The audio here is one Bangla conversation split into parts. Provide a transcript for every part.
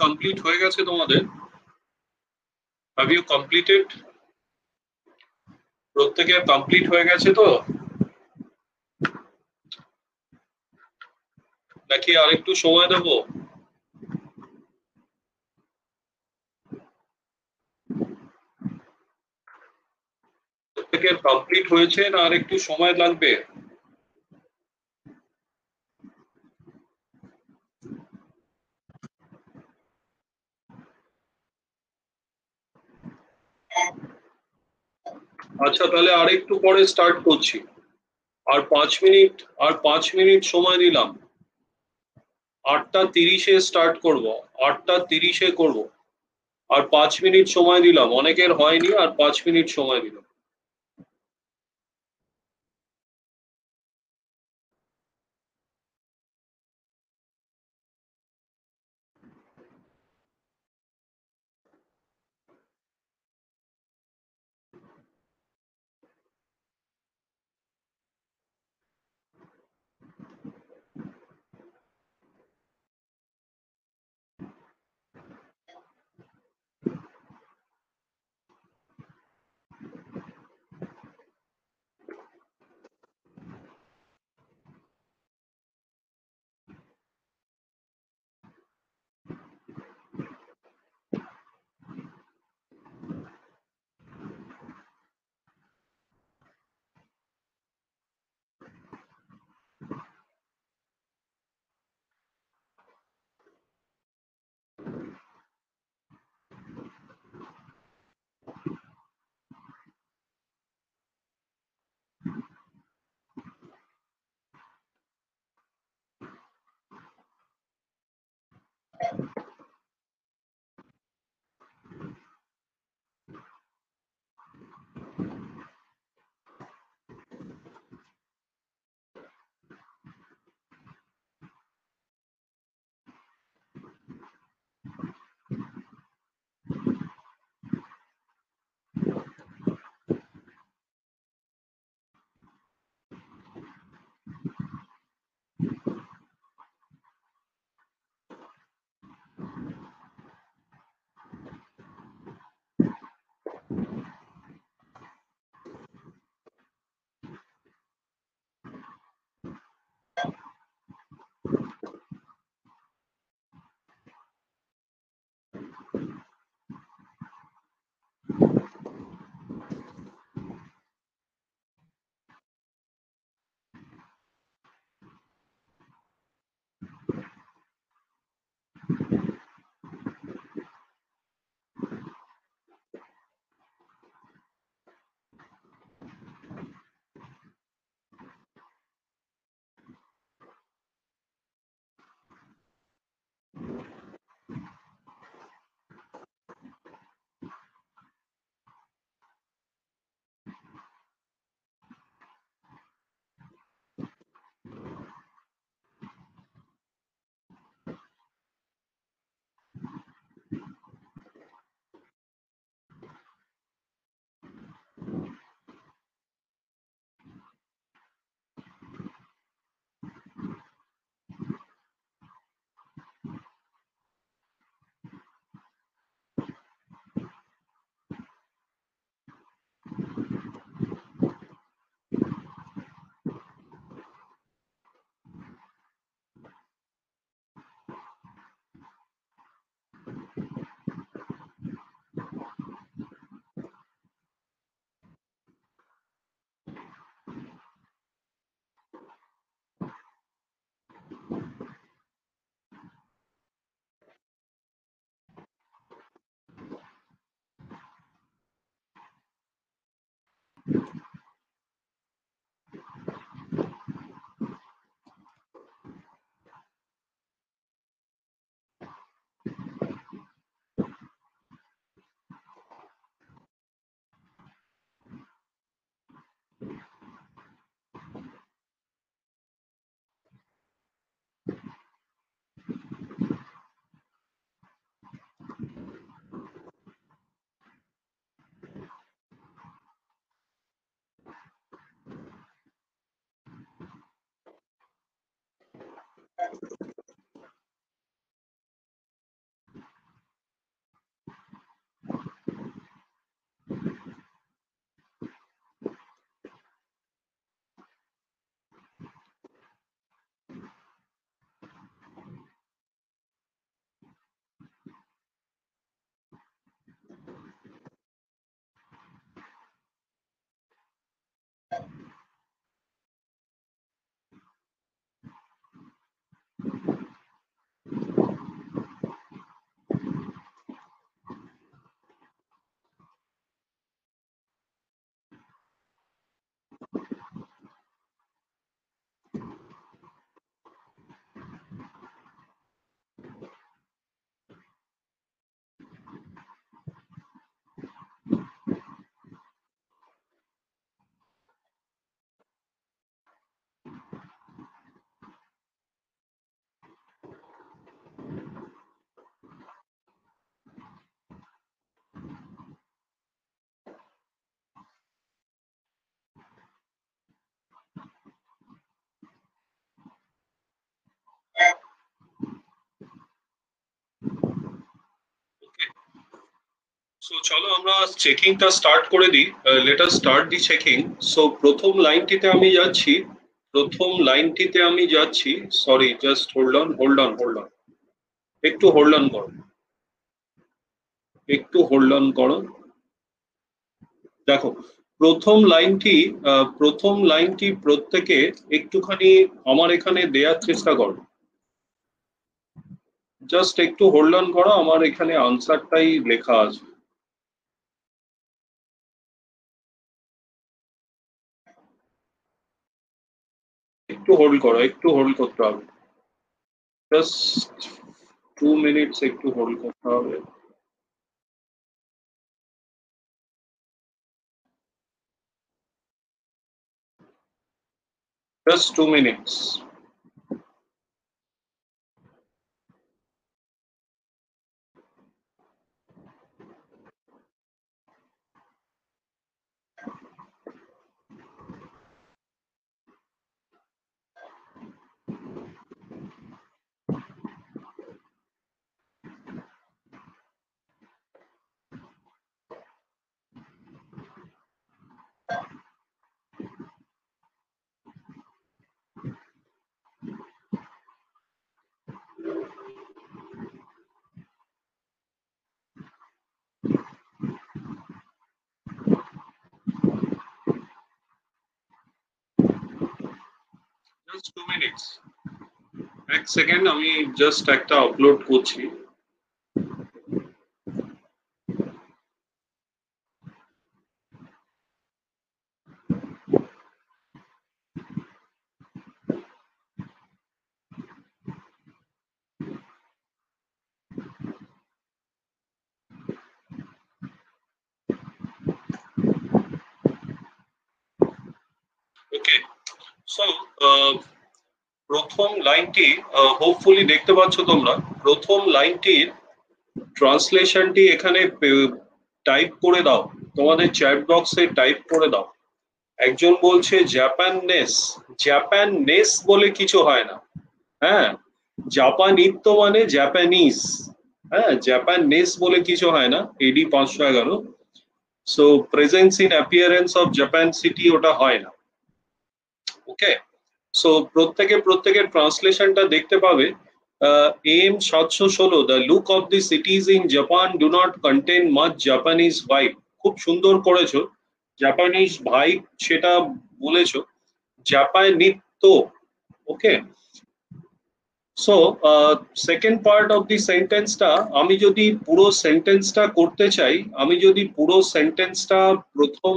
কমপ্লিট হয়ে গেছে তোমাদের? Have you completed? প্রত্যেকের কমপ্লিট হয়ে গেছে তো, নাকি আরেকটু সময় দেবো? প্রত্যেকের কমপ্লিট হয়েছে না আরেকটু সময় লাগবে? আচ্ছা, তাহলে আরেকটু পরে স্টার্ট করছি। আর 5 মিনিট, আর 5 মিনিট সময় দিলাম। 8টা 30-এ স্টার্ট করব, 8টা 30-এ করব। আর 5 মিনিট সময় দিলাম, অনেকের হয়নি, আর 5 মিনিট সময় দিলাম। সো চলো আমরা চেকিংটা স্টার্ট করে দিই। লেট আস স্টার্ট দি চেকিং। সো প্রথম লাইনটিতে আমি যাচ্ছি। Sorry, just hold on. একটু হোল্ড অন করো। দেখো, প্রথম লাইনটি প্রত্যেকে একটুখানি আমার এখানে দেওয়ার চেষ্টা করো। জাস্ট একটু হোল্ড অন করো, আমার এখানে আনসারটাই লেখা আছে। একটু হোল্ড করতে হবে। জাস্ট 2 মিনিটস একটু হোল্ড করতে হবে। Just 2 minutes. Just 2 minutes. এক সেকেন্ড, আমি জাস্ট একটা আপলোড করছি। ওকে। সো প্রথম লাইনটি হোপফুলি দেখতে পাচ্ছ তোমরা। প্রথম লাইনটির ট্রান্সলেশনটি এখানে টাইপ করে দাও, তোমাদের চ্যাট বক্সে টাইপ করে দাও। একজন বলছে জাপাননেস। জাপাননেস বলে কিছু হয় না। হ্যাঁ, জাপানিত্ব মানে জাপানিজ। হ্যাঁ, জাপাননেস বলে কিছু হয় না। AD 511। So presence in appearance of Japan city ওটা হয় না। ওকে। সো প্রত্যেকের ট্রান্সলেশনটা দেখতে পাবে। M 716, the look of the cities in Japan do not contain much Japanese vibe. খুব সুন্দর করেছো, জাপানিজ ভাইব সেটা বলেছো। জাপানিত্ব। Okay. So second part of the সেন্টেন্সটা, আমি যদি পুরো সেন্টেন্সটা প্রথম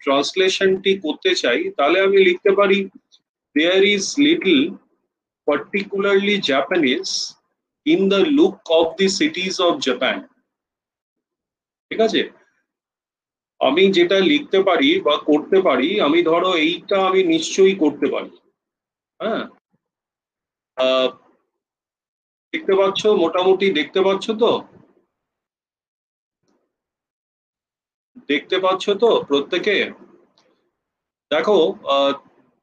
ট্রান্সলেশনটি করতে চাই, তাহলে আমি লিখতে পারি there is little particularly Japanese in the look of the cities of Japan। ঠিক আছে, আমি যেটা লিখতে পারি বা করতে পারি, আমি ধরো এইটা আমি নিশ্চয়ই করতে পারি। হ্যাঁ, আহ, দেখতে পাচ্ছ, মোটামুটি দেখতে পাচ্ছ তো? দেখতে পাচ্ছ তো প্রত্যেকে? দেখো,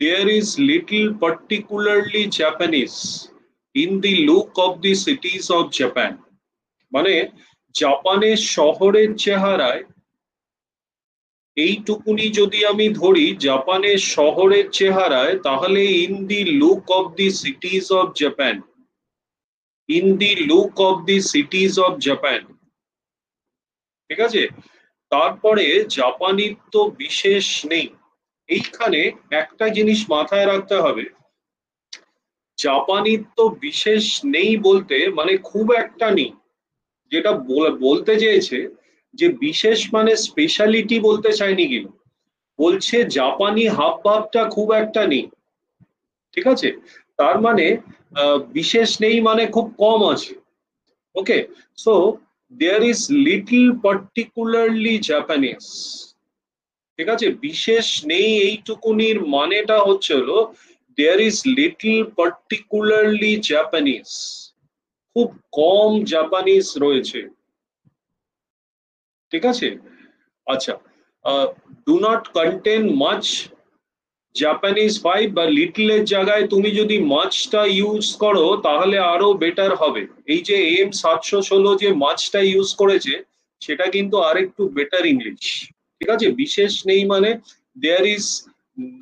there is little particularly Japanese in the look of the cities of Japan. মানে জাপানের শহরের চেহারায়, এইটুকুনি যদি আমি ধরি জাপানের শহরের চেহারায়, তাহলে in the look of the cities of Japan, in the look of the cities of Japan. ঠিক আছে, তারপরে জাপানিত্ব বিশেষ নেই। এইখানে একটা জিনিস মাথায় রাখতে হবে, জাপানিত্ব বিশেষ নেই বলতে মানে খুব একটা নেই। যেটা বলতে চেয়েছে যে বিশেষ মানে স্পেশালিটি বলতে চায়নি কিন্তু, বলছে জাপানি হাবভাবটা খুব একটা নেই। ঠিক আছে, তার মানে বিশেষ নেই মানে খুব কম আছে। Okay. So there is little particularly Japanese. ঠিক আছে, বিশেষ নেই এইটুকুনির মানেটা হচ্ছে হলো there is little particularly Japanese. খুব কম জাপানিজ রয়েছে। ঠিক আছে। আচ্ছা, do not contain much Japanese vibe বা লিটলের জায়গায় তুমি যদি মাছটা ইউজ করো তাহলে আরো বেটার হবে। এই যে এম 716 যে মাছটা ইউজ করেছে, সেটা কিন্তু আরেকটু বেটার ইংলিশ। ঠিক আছে, বিশেষ নেই মানে there is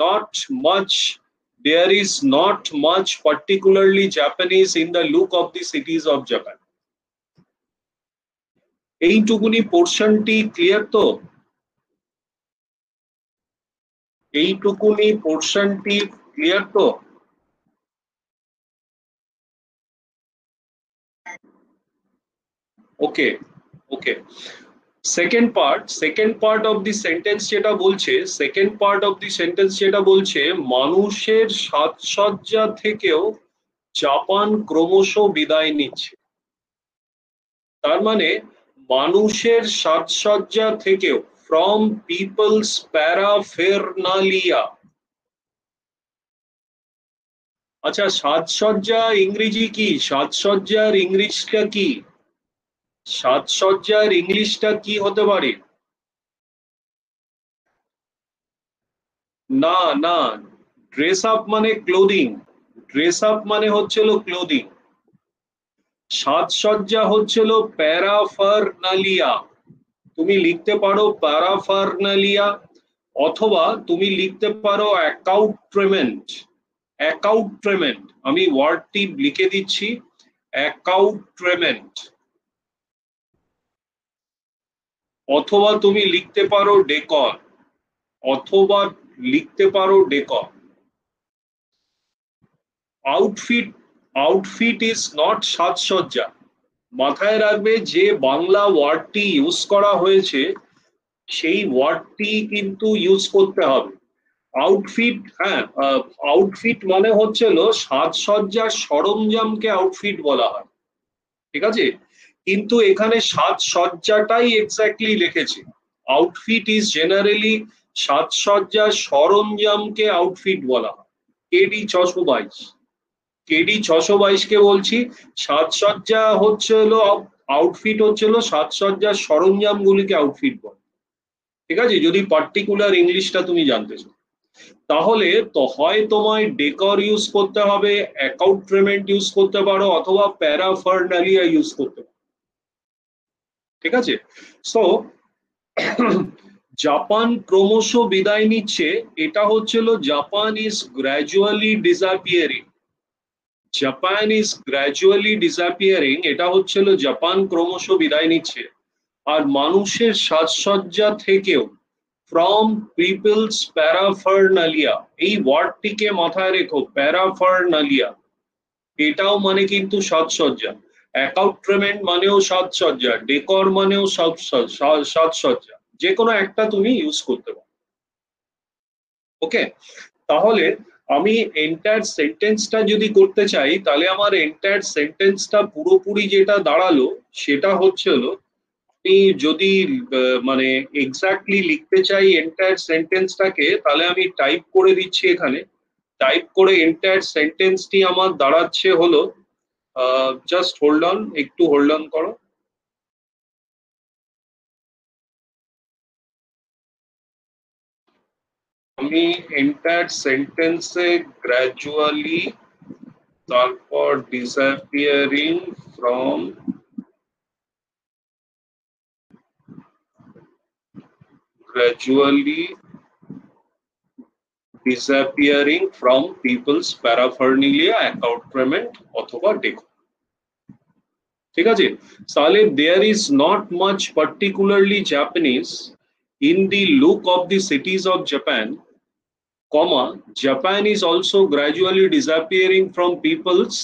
not much, there is not much particularly Japanese in the look of the cities of Japan. এইটুকুনি পোর্শনটি ক্লিয়ার তো? এইটুকুনি পোর্শনটি ক্লিয়ার তো? Okay okay, second part of the sentence যেটা বলছে, second part of the sentence যেটা বলছে, মানুষের সাজসজ্জা থেকেও জাপান ক্রমশ বিদায় নিচ্ছে। তার মানে মানুষের সাজসজ্জা থেকেও, ফ্রম পিপলস প্যারাফেরনালিয়া। আচ্ছা, সাজসজ্জা ইংরেজি কি? সাজসজ্জার ইংলিশটা কি? সাজসজ্জার ইংলিশটা কি হতে পারে? না না, ড্রেস আপ মানে ক্লোদিং, ড্রেস আপ মানে হচ্ছিল ক্লোদিং, সাজসজ্জা হচ্ছিল প্যারাফারনালিয়া। তুমি লিখতে পারো প্যারাফারনালিয়া, অথবা তুমি লিখতে পারো অ্যাকাউট্রেমেন্ট। অ্যাকাউট্রেমেন্ট, আমি ওয়ার্ডটি লিখে দিচ্ছি, অ্যাকাউট্রেমেন্ট। অথবা তুমি লিখতে পারো ডেকর, অথবা লিখতে পারো decor. Outfit, outfit is not সাজসজ্জা। মাথায় রাখবে যে বাংলা ওয়ার্ডটি ইউজ করা হয়েছে সেই ওয়ার্ডটি কিন্তু ইউজ করতে হবে। আউটফিট, হ্যাঁ, আউটফিট মানে হচ্ছিল সাজসজ্জার সরঞ্জামকে আউটফিট বলা হয়। ঠিক আছে, কিন্তু এখানে সাজসজ্জাটাই এক্স্যাক্টলি লিখেছে। আউটফিট ইজ জেনারেলি সাজসজ্জার সরঞ্জামকে আউটফিট বলা হয়। কেডি 622, কেডি 622 কে বলছি, সাজসজ্জা হচ্ছে হলো, আউটফিট হচ্ছে হলো সাজসজ্জার সরঞ্জাম গুলিকে আউটফিট বলে। ঠিক আছে, যদি পার্টিকুলার ইংলিশটা তুমি জানতে চাও, তাহলে তো হয় তোমায় ডেকর ইউজ করতে হবে, অ্যাকাউট্রেমেন্ট ইউজ করতে পারো, অথবা প্যারাফারনালিয়া ইউজ করতে পারো। ঠিক আছে, সো জাপান ক্রমশ বিদায় নিচ্ছে, এটা হচ্ছিল Japan is gradually disappearing. Japan is gradually disappearing, এটা হচ্ছিল জাপান ক্রমশ বিদায় নিচ্ছে। আর মানুষের সাজসজ্জা থেকেও, ফ্রম পিপলস প্যারাফারনালিয়া, এই ওয়ার্ডটিকে মাথায় রেখো, প্যারাফারনালিয়া, এটাও মানে কিন্তু সাজসজ্জা। অ্যাকাউট্রেমেন্ট মানেও সাজসজ্জা, ডেকর মানেও সাজসজ্জা, যে কোনো একটা তুমি ইউজ করতে পারো। ওকে, তাহলে আমি এন্টায়ার সেন্টেন্সটা যদি করতে চাই, তাহলে আমার এন্টায়ার সেন্টেন্সটা পুরোপুরি যেটা দাঁড়ালো সেটা হচ্ছে হলো, আমি যদি মানে এক্স্যাক্টলি লিখতে চাই এন্টায়ার সেন্টেন্সটাকে, তাহলে আমি টাইপ করে দিচ্ছি এখানে। টাইপ করে এন্টায়ার সেন্টেন্সটি আমার দাঁড়াচ্ছে হলো, জাস্ট হোল্ড অন, একটু হোল্ড অন করো। আমি এন্টায়ার সেন্টেন্সে গ্র্যাজুয়ালি, তারপর disappearing from, gradually disappearing from people's paraphernalia, accoutrement অথবা ডেকো। ঠিক আছে, তাহলে there is not much particularly Japanese in the look of the cities of Japan, comma, Japan is also gradually disappearing from people's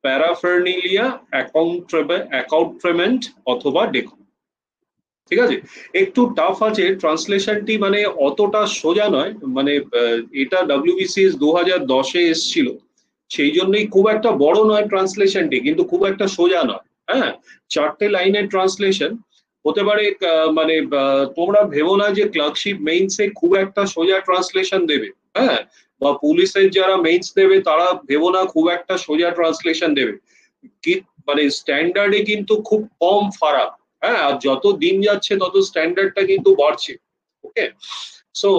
paraphernalia, accoutrement অথবা ডেকো। ঠিক আছে, একটু টাফ আছে ট্রান্সলেশনটি, মানে অতটা সোজা নয়, মানে এটা WBCS 2010-এ এসেছিল, সেই জন্যই খুব একটা বড় নয় ট্রান্সলেশনটি, কিন্তু খুব একটা সোজা নয়। হ্যাঁ, 4টে লাইনের ট্রান্সলেশন হতে পারে, মানে তোমরা ভেবো না যে ক্লার্কশিপ মেইনসে খুব একটা সোজা ট্রান্সলেশন দেবে। হ্যাঁ, বা পুলিশের যারা মেইনস দেবে তারা ভেবো না খুব একটা সোজা ট্রান্সলেশন দেবে, কি মানে স্ট্যান্ডার্ডে কিন্তু খুব কম ফারাক। হ্যাঁ, আর যত দিন যাচ্ছে তত স্ট্যান্ডার্ডটা কিন্তু বাড়ছে। ওকে, সো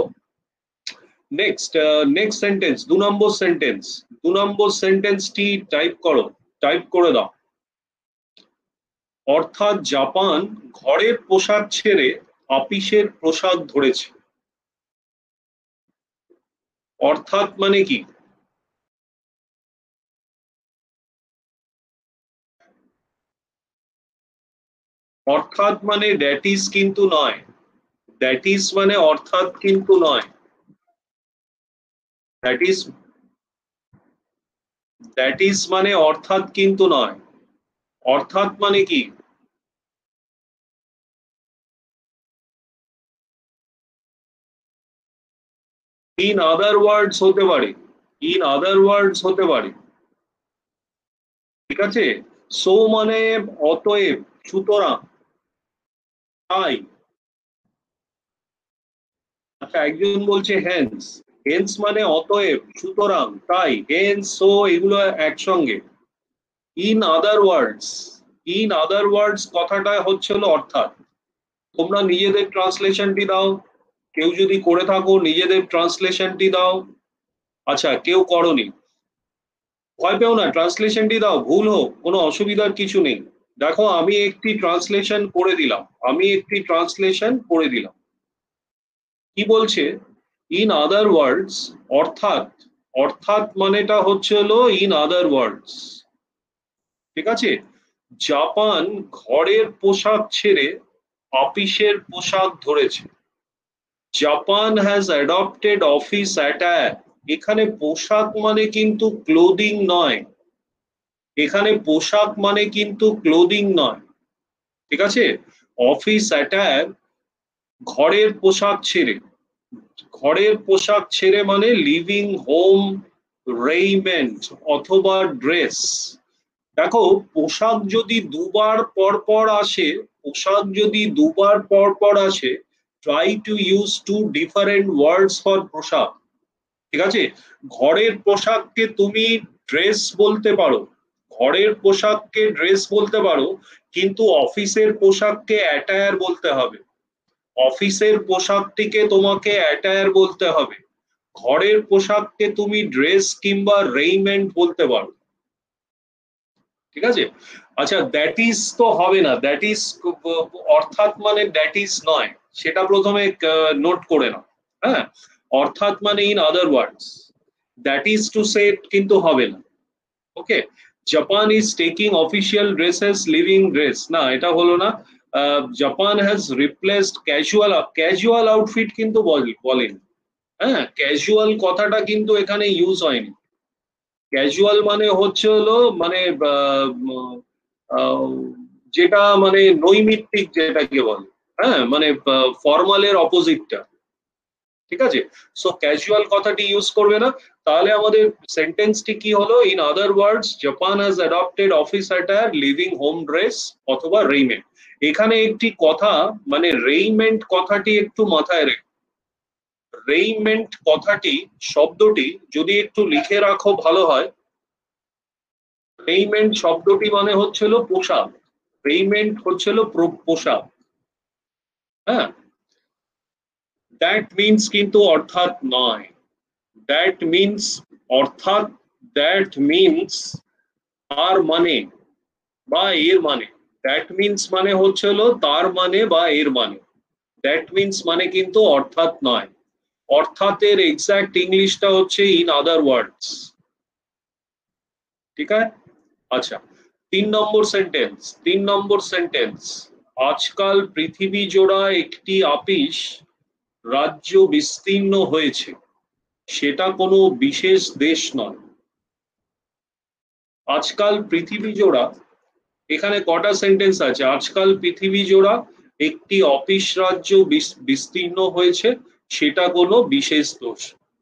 নেক্সট সেন্টেন্স, 2 নম্বর সেন্টেন্স, 2 নম্বর সেন্টেন্সটি টাইপ করো, টাইপ করে দাও। অর্থাৎ জাপান ঘরের পোশাক ছেড়ে আপিসের পোশাক ধরেছে। অর্থাৎ মানে কি? অর্থাৎ মানে দ্যাট ইজ কিন্তু নয়, দ্যাট ইজ মানে অর্থাৎ কিন্তু নয়, দ্যাট ইজ, দ্যাট ইজ মানে অর্থাৎ কিন্তু নয়। অর্থাৎ মানে কি? ইন আদার ওয়ার্ডস হতে পারে, ইন আদার ওয়ার্ডস হতে পারে। ঠিক আছে, সো মানে অতএব, সুতরাং, তাই। আচ্ছা, একজন বলছে হেন্স, হেন্স মানে অতএব, সুতরাং, তাই, হেন্স, সো এগুলো একসঙ্গে। In other words, in other ওয়ার্ডস কথাটা হচ্ছে হলো অর্থাৎ। তোমরা নিজেদের ট্রান্সলেশনটি দাও, কেউ যদি করে থাকো নিজেদের ট্রান্সলেশনটি দাও। আচ্ছা, কেউ করনি, ভয় পেও না, ট্রান্সলেশনটি দাও, ভুল হোক কোনো অসুবিধার কিছু নেই। দেখো আমি একটি ট্রান্সলেশন করে দিলাম, আমি একটি ট্রান্সলেশন করে দিলাম। কি বলছে? ইন আদার ওয়ার্ডস, অর্থাৎ, অর্থাৎ মানেটা হচ্ছে হলো ইন আদার ওয়ার্ডস। ঠিক আছে, জাপান ঘরের পোশাক ছেড়ে অফিসের পোশাক ধরেছে। Japan has adopted office attire. এখানে পোশাক মানে কিন্তু ক্লোদিং নয়, এখানে পোশাক মানে কিন্তু ক্লোদিং নয়। ঠিক আছে, অফিস অ্যাটায়ার, ঘরের পোশাক ছেড়ে, ঘরের পোশাক ছেড়ে মানে লিভিং হোম রেইমেন্ট অথবা ড্রেস। দেখো, পোশাক যদি দুবার পর পর আসে, পোশাক যদি দুবার পর পর আসে, try to use to different words for পোশাক। ঠিক আছে, ঘরের পোশাককে তুমি ড্রেস বলতে পারো, ঘরের পোশাককে ড্রেস বলতে পারো, কিন্তু অফিসের পোশাককে অ্যাটায়ার বলতে হবে, অফিসের পোশাকটিকে তোমাকে অ্যাটায়ার বলতে হবে। ঘরের পোশাককে তুমি ড্রেস কিংবা রেইমেন্ট বলতে পারো। ঠিক আছে, আচ্ছা দ্যাট ইজ তো হবে না, দ্যাট ইজ অর্থাৎ মানে দ্যাট ইজ নয়, সেটা প্রথমে নোট করে নাও। হ্যাঁ, অর্থাৎ মানে in other words, that is to say কিন্তু হবে না। Okay, Japan is taking official dresses living dress, না এটা হলো না। Japan has replaced casual, casual outfit কিন্তু বলেন। হ্যাঁ, ক্যাজুয়াল কথাটা কিন্তু এখানে ইউজ হয়নি। ক্যাজুয়াল মানে হচ্ছে হলো মানে আহ, যেটা মানে নৈমিত্তিক যেটাকে বলে, হ্যাঁ মানে ফর্মালের অপোজিটটা। ঠিক আছে, সো ক্যাজুয়াল কথাটি ইউজ করবে না। তাহলে আমাদের সেন্টেন্সটি কি হলো? In other words Japan has adopted office attire living home dress অথবা রেইমেন্ট। এখানে একটি কথা, মানে রেইমেন্ট কথাটি একটু মাথায় রেখো। রেইমেন্ট কথাটি, শব্দটি যদি একটু লিখে রাখো ভালো হয়। রেইমেন্ট শব্দটি মানে হচ্ছিল পোশাক, রেইমেন্ট হচ্ছিল পোশাক। হ্যাঁ, দ্যাট মিনস কিন্তু অর্থাৎ নয়, দ্যাট মিনস অর্থাৎ, দ্যাট মিনস তার মানে বা এর মানে, দ্যাট মিনস মানে হচ্ছে হলো তার মানে বা এর মানে, দ্যাট মিনস মানে কিন্তু অর্থাৎ নয়। অর্থাতের এক্সাক্ট ইংলিশটা হচ্ছে ইন আদার ওয়ার্ডস। ঠিক আছে, আচ্ছা, 3 নম্বর সেন্টেন্স, 3 নম্বর সেন্টেন্স, আজকাল পৃথিবী জোড়া একটি আপিস রাজ্য বিস্তীর্ণ হয়েছে, সেটা কোনো বিশেষ দেশ নয়। আজকাল পৃথিবী জোড়া, এখানে কটা সেন্টেন্স আছে? আজকাল পৃথিবী জোড়া একটি অফিস রাজ্য বিস্তীর্ণ হয়েছে, সেটা কোনো বিশেষ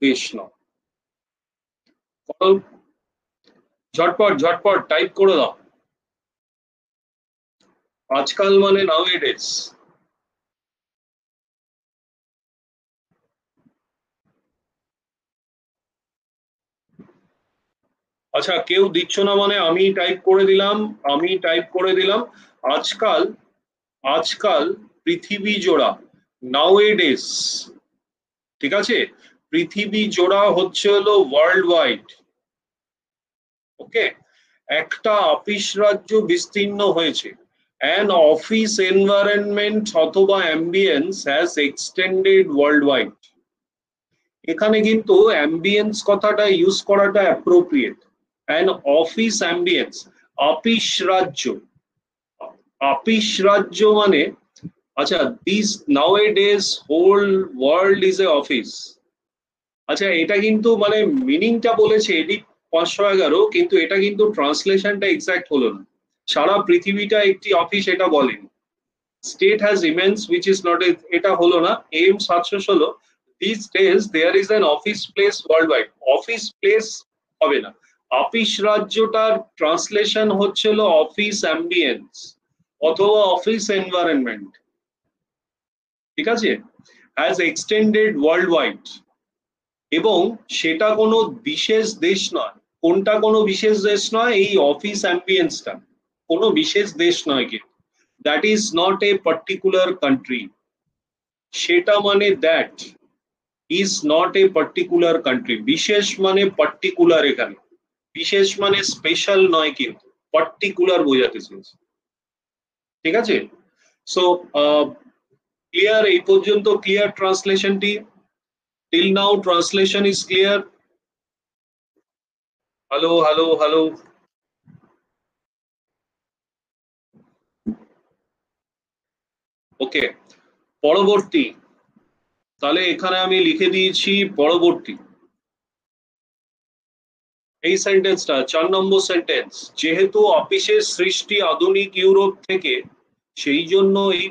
দেশ নয়। ঝটপট ঝটপট টাইপ করে দাও। আজকাল মানে নাও এডেস। আচ্ছা, কেউ দিচ্ছ না মানে আমি টাইপ করে দিলাম, আমি টাইপ করে দিলাম। আজকাল, আজকাল পৃথিবী জোড়া, নাও এডেস। ঠিক আছে, পৃথিবী জোড়া হচ্ছে হলো ওয়ার্ল্ড ওয়াইড। ওকে, একটা আপিস রাজ্য বিস্তীর্ণ হয়েছে, অ্যান অফিস এনভায়রনমেন্ট অথবা ambience has extended world wide. এখানে কিন্তু অ্যাম্বিয়েন্স কথাটা ইউজ করাটা appropriate. An office ambience, office রাজ্য, অফিস রাজ্য মানে আচ্ছা this nowadays whole world is a office. আচ্ছা এটা কিন্তু মানে মিনিংটা বলেছে এডি 511, কিন্তু এটা কিন্তু ট্রান্সলেশনটা এক্সাক্ট হলো না। সারা পৃথিবীটা একটি অফিস এটা বলেনি। State has immense which is not, এটা হলো না। M 716 this days there is an office place world wide. Office place হবে না, অফিস রাজ্যটার ট্রান্সলেশন হচ্ছিল অফিস অ্যাম্বিয়েন্স অথবা অফিস এনভায়রনমেন্ট। ঠিক আছে, হ্যাজ এক্সটেন্ডেড ওয়ার্ল্ড ওয়াইড, এবং সেটা কোনো বিশেষ দেশ নয়। কোনটা কোনো বিশেষ দেশ নয়? এই অফিস অ্যাম্বিয়েন্সটা কোনো বিশেষ দেশ নয়, কিন্তু that is not a particular country. সেটা মানে that is not a particular country. বিশেষ মানে পার্টিকুলার, এখানে বিশেষ মানে স্পেশাল নয়, কিন্তু পার্টিকুলার বোঝাতে চেয়েছে। ঠিক আছে, সো ক্লিয়ার? এই পর্যন্ত ক্লিয়ার ট্রান্সলেশনটি? Till now translation is clear? Hello hello hello. Okay, পরবর্তী। তাহলে এখানে আমি লিখে দিয়েছি পরবর্তী। এই সেন্টেন্সটা 4 নম্বর সেন্টেন্স, যেহেতু অফিসের সৃষ্টি আধুনিক ইউরোপ থেকে, সেই জন্য এই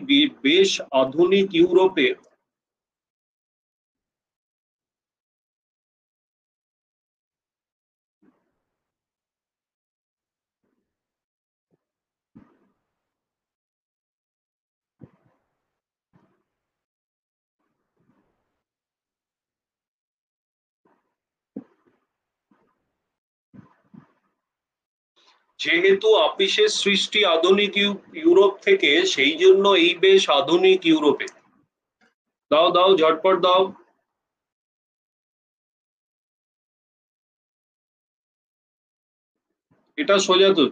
বেশ আধুনিক ইউরোপে যেহেতু অফিসের সৃষ্টি আধুনিক ইউরোপ থেকে, সেই জন্য এই বেশ আধুনিক ইউরোপে। দাও দাও ঝটপট দাও। এটা সোজা তো,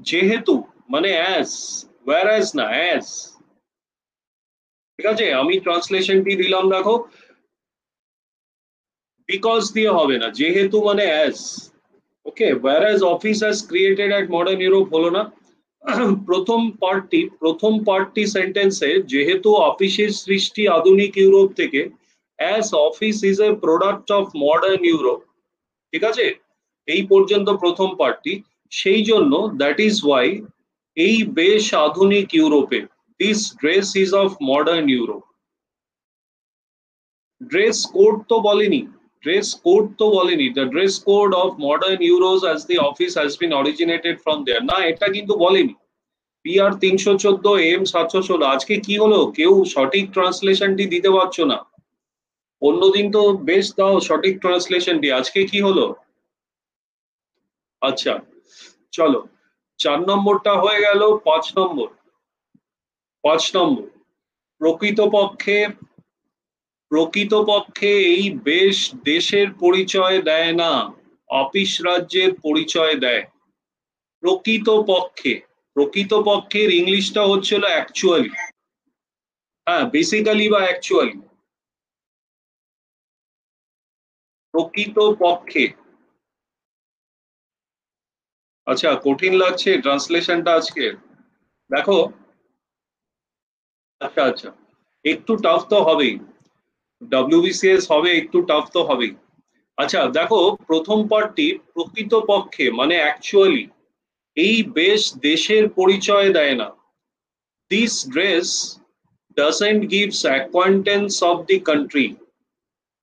যেহেতু মানে অ্যাজ, ওয়্যার অ্যাজ না অ্যাজ। ঠিক আছে, আমি ট্রান্সলেশনটি দিলাম, দেখো বিকজ দিয়ে হবে না, যেহেতু মানে as. Okay, whereas office has created at modern Europe হলো না। প্রথম পার্টটি সেন্টেন্সে যেহেতু অফিসের সৃষ্টি আধুনিক ইউরোপ থেকে, as office is a product of modern Europe। ঠিক আছে, এই পর্যন্ত প্রথম পার্টটি। সেই জন্য দ্যাট ইজ ওয়াই, এই বেশ আধুনিক ইউরোপে, this dress is of modern Europe. Dress code তো বলেনি, ড্রেস কোড তো বলেনি, the dress code of modern Euros as the office has been originated from there, না এটা কিন্তু বলেনি। PR 314, AM 716, আজকে কি হলো, কেউ সঠিক ট্রান্সলেশনটি দিতে পারছো না? অন্যদিন তো বেশ দাও সঠিক ট্রান্সলেশনটি, আজকে কি হলো? আচ্ছা চলো, 4 নম্বরটা হয়ে গেল। 5 নম্বর, 5 নম্বর, প্রকৃতপক্ষে, প্রকৃতপক্ষে এই বেশ দেশের পরিচয় দেয় না, অফিস রাজ্যের পরিচয় দেয়। প্রকৃতপক্ষে, প্রকৃতপক্ষের ইংলিশটা হচ্ছিল অ্যাকচুয়ালি। হ্যাঁ, বেসিক্যালি বা অ্যাকচুয়ালি। প্রকৃতপক্ষে। আচ্ছা কঠিন লাগছে ট্রান্সলেশনটা আজকে, দেখো। আচ্ছা আচ্ছা, একটু টাফ তো হবেই, WBCS হবে, একটু টাফ তো হবেই। আচ্ছা দেখো, প্রথম পার্টটি প্রকৃতপক্ষে মানে অ্যাকচুয়ালি, এই বেশ দেশের পরিচয় দেয় না। This dress doesn't gives acquaintance of the country.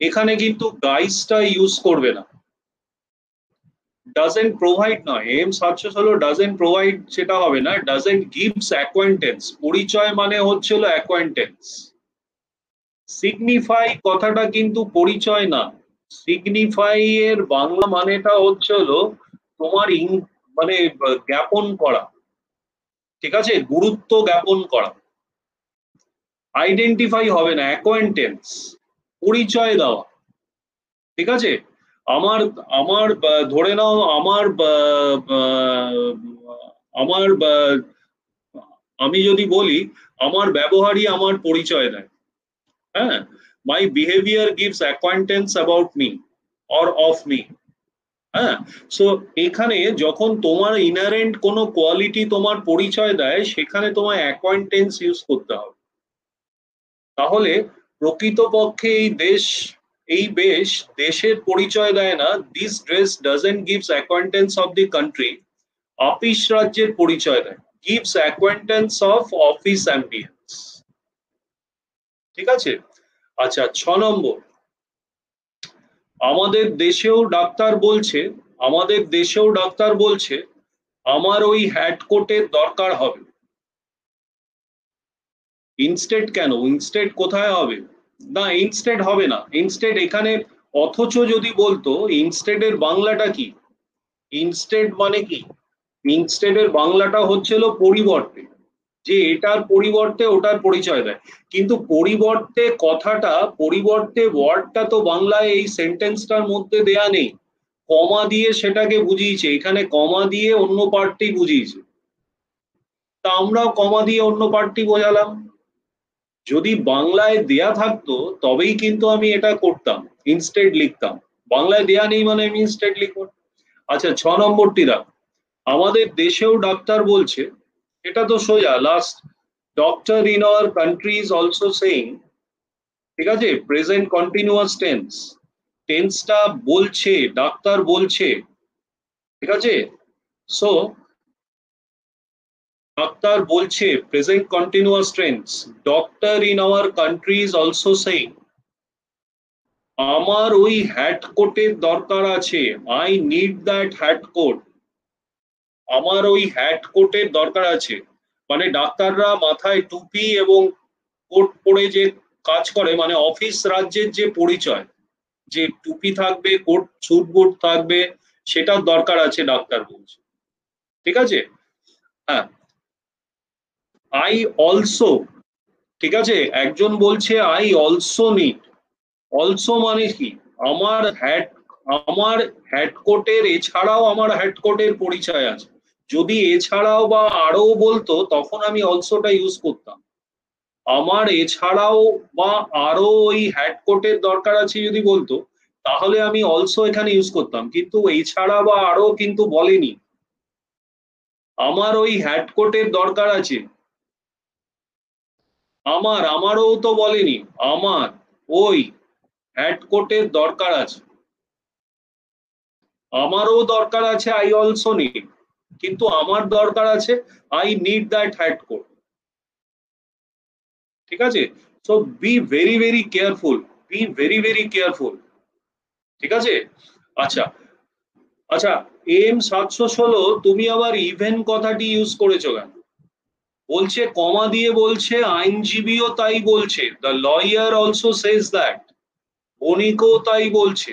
এখানে কিন্তু গাইসটা ইউজ করবে না, ডাজন্ট প্রোভাইড নয়, এম সাকসেস হলো ডাজন্ট প্রোভাইড, সেটা হবে না। ডাজন্ট গিভস অ্যাকোয়ান্টেন্স, পরিচয় মানে হচ্ছিল অ্যাকোয়ান্টেন্স। সিগনিফাই কথাটা কিন্তু পরিচয় না, সিগনিফাই এর বাংলা মানেটা হচ্ছিল তোমার মানে জ্ঞাপন করা। ঠিক আছে, গুরুত্ব জ্ঞাপন করা। আইডেন্টিফাই হবে না, অ্যাকোয়ান্টেন্স, পরিচয় দেওয়া। ঠিক আছে, আমার আমার ধরে নাও আমার আমার আমি যদি বলি আমার ব্যবহারই আমার পরিচয় দেয়, হ্যাঁ, my behaviour gives acquaintance about me or of me. হ্যাঁ, সো এখানে যখন তোমার ইনারেন্ট কোনো কোয়ালিটি তোমার পরিচয় দেয়, সেখানে তোমার অ্যাকোয়ান্টেন্স ইউজ করতে হবে। তাহলে প্রকৃতপক্ষে এই বেশ দেশের পরিচয় দেয় না, this dress doesn't gives acquaintance of the country, office রাজ্যের পরিচয় দেয়, gives acquaintance of office ambience. ঠিক আছে। আচ্ছা, 6 নম্বর, আমাদের দেশেও ডাক্তার বলছে, আমাদের দেশেও ডাক্তার বলছে আমার ওই হ্যাট কোটের দরকার হবে। ইনস্টেড কেন? ইনস্টেড কোথায় হবে? না, ইনস্টেড হবে না, ইনস্টেড এখানে। অথচ যদি বলতো ইনস্টেডের বাংলাটা কি, ইনস্টেড মানে কি, ইনস্টেডের বাংলাটা হচ্ছিল পরিবর্তে, যে এটার পরিবর্তে ওটার পরিচয় দেয়। কিন্তু পরিবর্তে কথাটা, পরিবর্তে ওয়ার্ডটা তো বাংলায় এই সেন্টেন্সটার মধ্যে দেয়া নেই, কমা দিয়ে সেটাকে বুঝিয়েছে, এখানে কমা দিয়ে অন্য পার্টটি বুঝিয়েছে, তা আমরাও কমা দিয়ে অন্য পার্টটি বোঝালাম। যদি বাংলায় দেয়া থাকতো তবেই কিন্তু আমি এটা করতাম, ইনস্টেড লিখতাম। বাংলায় দেয়া নেই মানে আমি ইনস্টেড লিখবো। আচ্ছা, 6 নম্বরটি রাখ, আমাদের দেশেও ডাক্তার বলছে, এটা তো সোজা, last, doctor in our country is also saying. ঠিক আছে, প্রেজেন্ট কন্টিনিউয়াস টেন্স, টেন্সটা বলছে, ডাক্তার বলছে। ঠিক আছে, সো ডাক্তার বলছে, present continuous tense, doctor in our country is also saying আমার ওই হ্যাট কোটের দরকার আছে, I need that hat coat. আমার ওই হ্যাট কোটের দরকার আছে, মানে ডাক্তাররা মাথায় টুপি এবং কোট পরে যে কাজ করে, মানে অফিস রাজ্যের যে পরিচয়, যে টুপি থাকবে, কোট স্যুট বুট থাকবে, সেটার দরকার আছে ডাক্তার বলছে। ঠিক আছে, হ্যাঁ, আই অলসো, ঠিক আছে, একজন বলছে আই অলসো নিড, অলসো মানে কি, আমার হ্যাট, আমার হ্যাট কোটের এছাড়াও আমার হ্যাট কোটের পরিচয় আছে। যদি এছাড়াও বা আরো বলতো তখন আমি অলসোটা ইউজ করতাম। আমার এছাড়াও বা আরো ওই হ্যাট কোটের দরকার আছে যদি বলতো, তাহলে আমি অলসো এখানে ইউজ করতাম, কিন্তু এছাড়া বা আরো কিন্তু বলেনি। আমার ওই হ্যাট কোটের দরকার আছে, আমারও তো বলেনি, আমার ওই হ্যাট কোটের দরকার আছে, আমারও দরকার আছে, আই অলসো নিড, কিন্তু আমার দরকার আছে, I need that hat coat. ঠিক আছে, so be very very careful, be very very careful. ঠিক আছে। আচ্ছা, আচ্ছা, M716 তুমি আবার ইভেন কথাটি ইউজ করেছো কেন? বলছে কমা দিয়ে, বলছে আইনজীবীও তাই বলছে, the lawyer also says that, বণিকও তাই বলছে,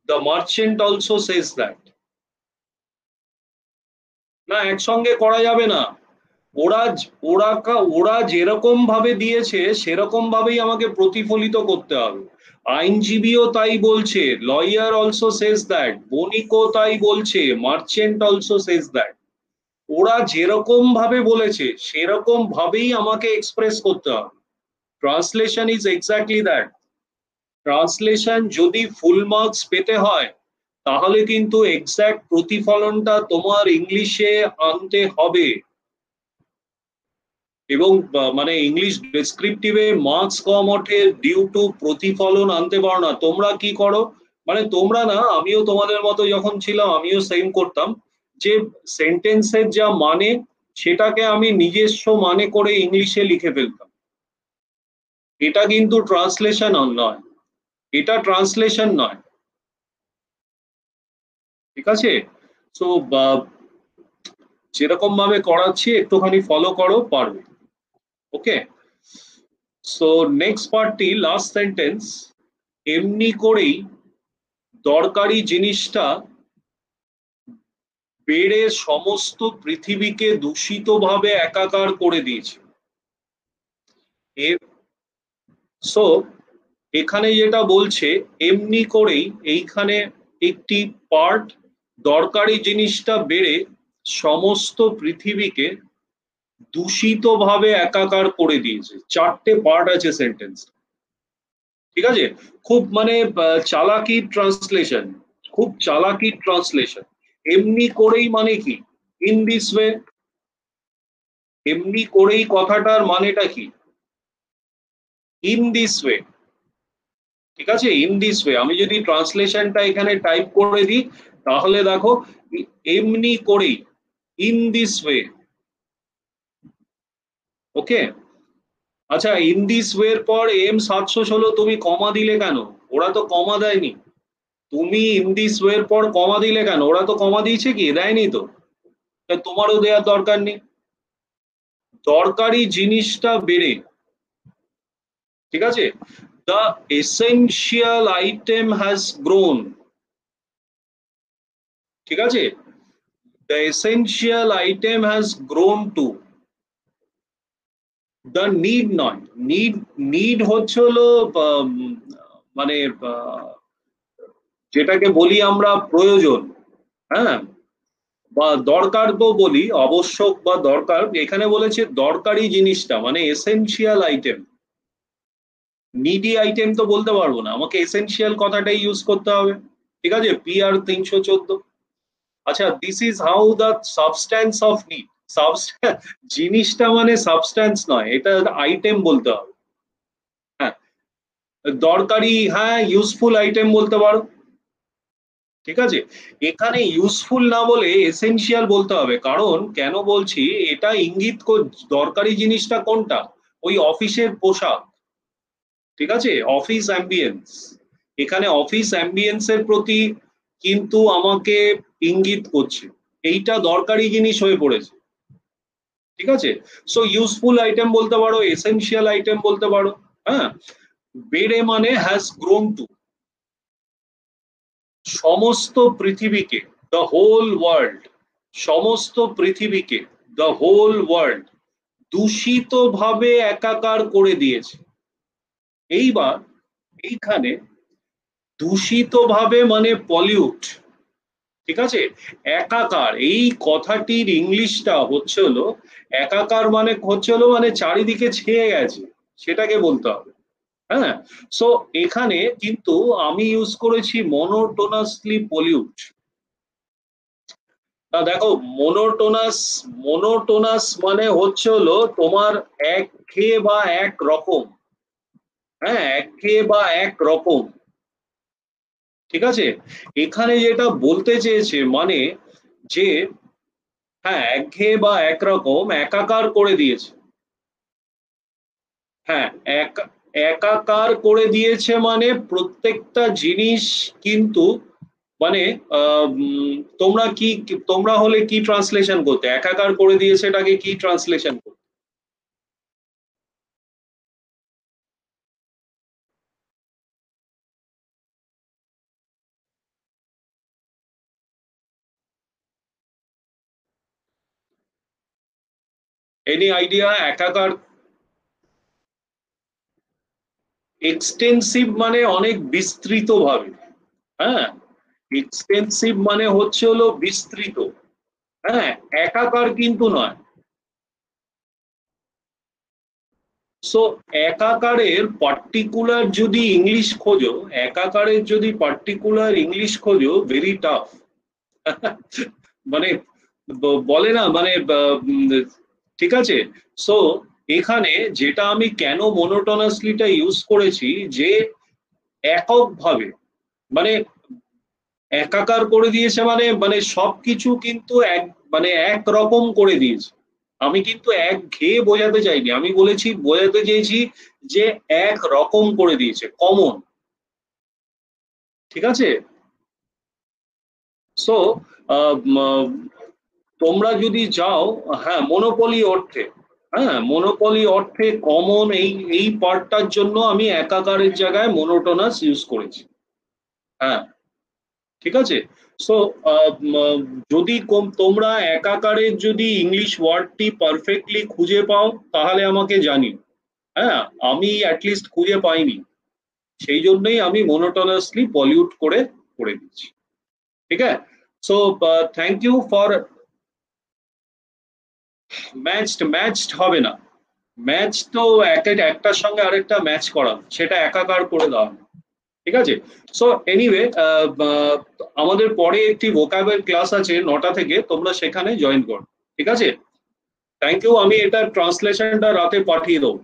the merchant also says that. না, একসঙ্গে করা যাবে না। ওরা ওরা ওরা যেরকম ভাবে দিয়েছে সেরকম ভাবেই আমাকে প্রতিফলিত করতে হবে। আইনজীবীও তাই বলছে, লয়ার অলসো সেজ দ্যাট, বণিকও তাই বলছে, মার্চেন্ট অলসো সেজ দ্যাট। ওরা যেরকম ভাবে বলেছে সেরকম ভাবেই আমাকে এক্সপ্রেস করতে হবে। Translation is exactly that. Translation যদি ফুল মার্কস পেতে হয় তাহলে কিন্তু এক্স্যাক্ট প্রতিফলনটা তোমার ইংলিশে আনতে হবে। এবং মানে ইংলিশ ডেসক্রিপটিভে মার্কস কম ওঠে ডিউ টু প্রতিফলন আনতে পারো না। তোমরা কি করো, মানে তোমরা না, আমিও তোমাদের মতো যখন ছিলাম আমিও সেম করতাম, যে সেন্টেন্সের যা মানে সেটাকে আমি নিজস্ব মানে করে ইংলিশে লিখে ফেলতাম। এটা কিন্তু ট্রান্সলেশন নয়, এটা ট্রান্সলেশন নয়। ঠিক আছে, তো যেরকম ভাবে করাচ্ছি একটুখানি ফলো করো, পারবে। ওকে, সো নেক্সট পার্টটি, লাস্ট সেন্টেন্স, এমনি করেই দরকারি জিনিসটা বেড়ে সমস্ত পৃথিবীকে দূষিতভাবে একাকার করে দিয়েছে। সো এখানে যেটা বলছে, এমনি করেই, এইখানে একটি পার্ট, দরকারি জিনিসটা বেড়ে সমস্ত পৃথিবীকে দূষিত ভাবে একাকার করে দিয়েছে, চারটে পার্ট আছে সেন্টেন্স, ঠিক আছে? খুব মানে চালাকি ট্রান্সলেশন, খুব চালাকি ট্রান্সলেশন। এমনি করেই মানে কি, ইন দিস ওয়ে, এমনি করেই কথাটার মানেটা কি, ইন দিস ওয়ে, ঠিক আছে? ইন দিস ওয়ে আমি যদি ট্রান্সলেশনটা এখানে টাইপ করে দিই তাহলে দেখো এমনি করেই, ইন দিস ওয়ে। ওকে, আচ্ছা ইন দিস ওয়ের পর M716 তুমি কমা দিলে কেন? ওরা তো কমা দেয়নি। তুমি ইন দিস ওয়ের পর কমা দিলে কেন? ওরা তো কমা দিয়েছে কি? দেয়নি তো, তা তোমারও দেওয়ার দরকার নেই। দরকারি জিনিসটা বেড়ে, ঠিক আছে? The essential item has grown, ঠিক আছে? The essential item has grown to, the need নয়, নিড, নিড হচ্ছে হলো আম, মানে যেটাকে বলি আমরা প্রয়োজন, হ্যাঁ, বা দরকার তো বলি, আবশ্যক বা দরকার, এখানে বলেছে দরকারি জিনিসটা মানে এসেনশিয়াল আইটেম। নিডি আইটেম তো বলতে পারবো না, আমাকে এসেনশিয়াল কথাটাই ইউজ করতে হবে, ঠিক আছে? PR 314। আচ্ছা, this is how the substance of need, substance, জিনিসটা মানে সাবস্ট্যান্স নয়, এটা আইটেম বলতে হবে। হ্যাঁ, দরকারি, হ্যাঁ ইউজফুল আইটেম বলতে পারো, ঠিক আছে? এখানে ইউজফুল না বলে এসেনশিয়াল বলতে হবে, কারণ কেন বলছি, এটা ইঙ্গিত দরকারি জিনিসটা কোনটা, ওই অফিসের পোশাক, ঠিক আছে? অফিস অ্যাম্বিয়েন্স, এখানে অফিস অ্যাম্বিয়েন্স এর প্রতি কিন্তু আমাকে ইঙ্গিত করছে, এইটা দরকারি জিনিস হয়ে পড়েছে, ঠিক আছে? সো ইউজফুল আইটেম বলতে পারো, এসেনশিয়াল আইটেম বলতে পারো। হ্যাঁ, বেড়ে মানে হ্যাজ গ্রোন টু, সমস্ত পৃথিবীকে, দ্য হোল ওয়ার্ল্ড, সমস্ত পৃথিবীকে, দ্য হোল ওয়ার্ল্ড দূষিত ভাবে একাকার করে দিয়েছে। এইবার এইখানে দূষিত ভাবে মানে পলিউট, ঠিক আছে? একাকার এই কথাটির ইংলিশটা হচ্ছে হলো, একাকার মানে হচ্ছে হলো মানে চারিদিকে ছেয়ে গেছে, সেটাকে বলতে হবে। হ্যাঁ, সো এখানে কিন্তু আমি ইউজ করেছি মনোটোনাসলি পলিউট। তা দেখো, মোনোটোনাস, মোনোটোনাস মানে হচ্ছে হলো তোমার একঘেয়ে বা এক রকম, হ্যাঁ একঘেয়ে বা এক রকম, ঠিক আছে? এখানে যেটা বলতে চেয়েছে মানে যে, হ্যাঁ একঘেয়ে বা একরকম, একাকার করে দিয়েছে, হ্যাঁ একাকার করে দিয়েছে মানে প্রত্যেকটা জিনিস কিন্তু মানে তোমরা কি, তোমরা হলে কি ট্রান্সলেশন করতে, একাকার করে দিয়েছে এটাকে কি ট্রান্সলেশন করতে? Any idea? একাকার, এক্সটেন্সিভ মানে অনেক বিস্তৃত ভাবে, হ্যাঁ, এক্সটেন্সিভ মানে হচ্ছে হলো বিস্তৃত, হ্যাঁ, একাকার কিন্তু নয়। সো একাকারের পার্টিকুলার যদি ইংলিশ খোঁজো, একাকারের যদি পার্টিকুলার ইংলিশ খোঁজো, ভেরি টাফ। মানে বলে না মানে ঠিক আছে? সো এখানে যেটা আমি কেন মনোটোনাসলিটা ইউজ করেছি, যে এককভাবে মানে একাকার করে দিয়েছে মানে মানে সবকিছু কিন্তু এক মানে এক রকম করে দিয়েছে। আমি কিন্তু এক ঘেয়ে বোঝাতে চাইনি, আমি বলেছি, বোঝাতে চেয়েছি যে এক রকম করে দিয়েছে, কমন, ঠিক আছে? সো তোমরা যদি যাও, হ্যাঁ মনোপলি অর্থে, হ্যাঁ মনোপলি অর্থে কমন, এই এই পার্টটার জন্য আমি একাকারের জায়গায় মনোটোনাস ইউজ করেছি। হ্যাঁ, ঠিক আছে? সো যদি তোমরা একাকারের যদি ইংলিশ ওয়ার্ডটি পারফেক্টলি খুঁজে পাও তাহলে আমাকে জানিও। হ্যাঁ, আমি অ্যাটলিস্ট খুঁজে পাইনি, সেই জন্যই আমি মনোটোনাসলি পলিউট করে করে দিচ্ছি, ঠিক আছে? So thank you for, matched হবে না, ম্যাচ তো একটার সঙ্গে আরেকটা ম্যাচ করা, সেটা একাকার করে দেওয়া, ঠিক আছে? সো এনিওয়ে, আমাদের পরে একটি ভোকাবুলারি ক্লাস আছে 9টা থেকে, তোমরা সেখানে জয়েন করো, ঠিক আছে? থ্যাংক ইউ, আমি এটা ট্রান্সলেশনটা রাতে পাঠিয়ে দেবো।